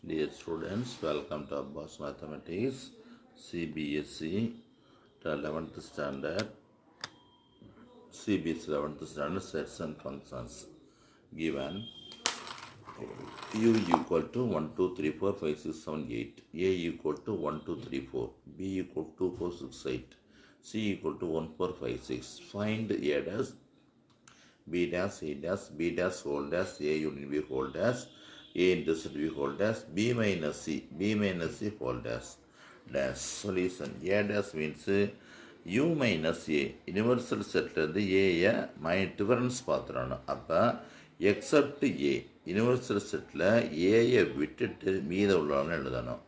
Dear students, welcome to Abbas Mathematics CBSE 11th standard. CBSE 11th standard sets and functions. Given U equal to 1, 2, 3, 4, 5, 6, 7, 8. A equal to 1, 2, 3, 4. B equal to 2, 4, 6, 8. C equal to 1, 4, 5, 6. Find A dash, B dash, C dash, B dash whole dash, A union B whole dash, A intercept B whole dash, B minus C whole dash. Dash. Solution. A dash means U minus A. Universal set A difference பாத்துறணும். அப்ப except A. Universal setல A விட்டுட்டு மீத உள்ளவன எழுதணும்.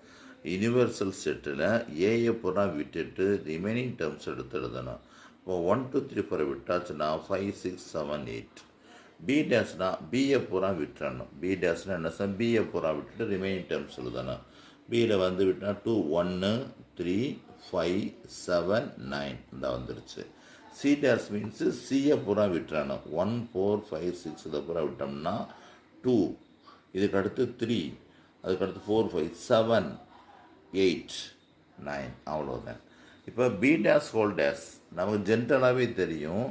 Universal settle ஏயை பூரா விட்டுட்டு remaining terms எடுத்து எழுதணும். இப்போ 1, 2, 3, 4 விட்டாச்சுன்னா 5, 6, 7, 8. B டேஷ்னா பியை பூரா விட்டுறணும். பி டேஷ்னா என்ன சார், பியை பூரா விட்டுட்டு ரிமைனிங் டேர்ம்ஸ் எழுதணும். பியில் வந்து விட்டுனா 2, 1, 3, 5, 7, 9 இந்த வந்துருச்சு. சி டேஷ் மீன்ஸு சியை பூரா விட்டுறணும். 1, 4, 5, 6 இதை பூரா விட்டோம்னா 2, இதுக்கு அடுத்து 3, அதுக்கடுத்து 4, 5, 7, 8, 9 அவ்வளோதான். இப்போ பி டேஷ் ஹோல் டேஷ் நமக்கு ஜென்ரலாகவே தெரியும்.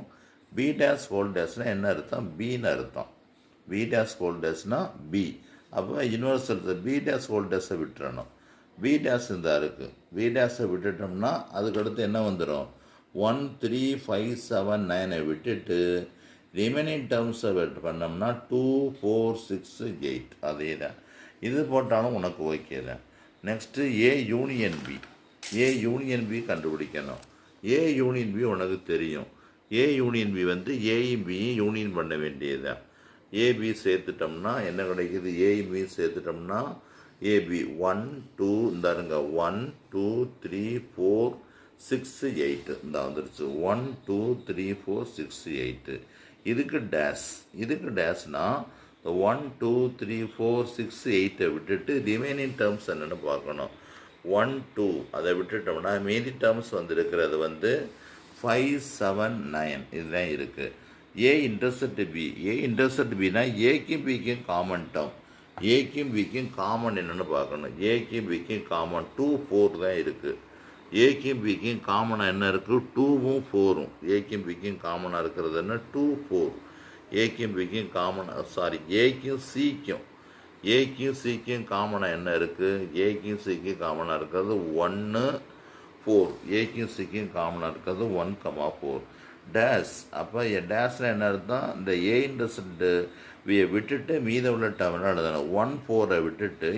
பி டேஷ் ஹோல் டேஷ்னால் என்ன அர்த்தம், பின்னு அர்த்தம். பி டேஷ் ஹோல் டேஷ்னால் பி. அப்போ யூனிவர்சல் பி டேஷ் ஹோல் டேஷை விட்டுறணும். பி டேஷ் இருந்தால் இருக்குது. பி டேஷை விட்டுட்டோம்னா அதுக்கடுத்து என்ன வந்துடும், 1, 3, 5, 7, 9 விட்டுட்டு ரிமைனிங் டேர்ம்ஸை பண்ணோம்னா 2, 4, 6, 8 அதே தான். இது போட்டாலும் உனக்கு ஓகே தான். Next A union B. A union B கண்டுபிடிக்கணும். ஏ யூனியன் பி உனக்கு தெரியும். ஏ யூனியன் பி வந்து ஏயும் பியும் யூனியன் பண்ண வேண்டியதுதான். ஏபி சேர்த்துட்டோம்னா என்ன கிடைக்குது, ஏயும் பியும் சேர்த்துட்டோம்னா ஏபி 1, 2 இந்தாருங்க 1, 2, 3, 4, 6, 8 இந்த வந்துருச்சு. 1, 2, 3, 4, 6, 8. இதுக்கு டேஷ். இதுக்கு டேஷ்னா 1, 2, 3, 4, 6, 8 விட்டுட்டு ரிமைனிங் டேர்ம்ஸ் என்னென்னு பார்க்கணும். 1, 2 அதை விட்டுட்டோம்னா மீதி டேர்ம்ஸ் வந்துருக்கிறது வந்து 5, 7, 9 இதுதான் இருக்குது. ஏ இன்டர்செப்ட் பி. ஏ இன்டர்செப்ட் பினா ஏக்கும் பிக்கும் காமன் டேர்ம். ஏக்கும் பிக்கும் காமன் என்னென்னு பார்க்கணும். ஏக்கும் பிக்கும் காமன் 2, 4 தான் இருக்குது. ஏக்கும் பிக்கும் காமனாக என்ன இருக்குது, 2வும் 4ம். ஏக்கும் பிக்கும் காமனாக இருக்கிறது என்ன, 2, 4. ஏக்கும் பிக்கும் காமனாக ஏக்கும் சிக்கும் காமனாக என்ன இருக்குது, ஏக்கும் சிக்கும் காமனாக இருக்கிறது 1, 4. ஏக்கும் சிக்கும் காமனாக இருக்கிறது 1, 4. டேஷ். அப்போ டேஷில் என்ன அர்த்தம், இந்த ஏ இன்டர்செப்ட் விட்டுட்டு மீத உள்ள டேர்மில் எழுதணும். 1, 4 விட்டுட்டு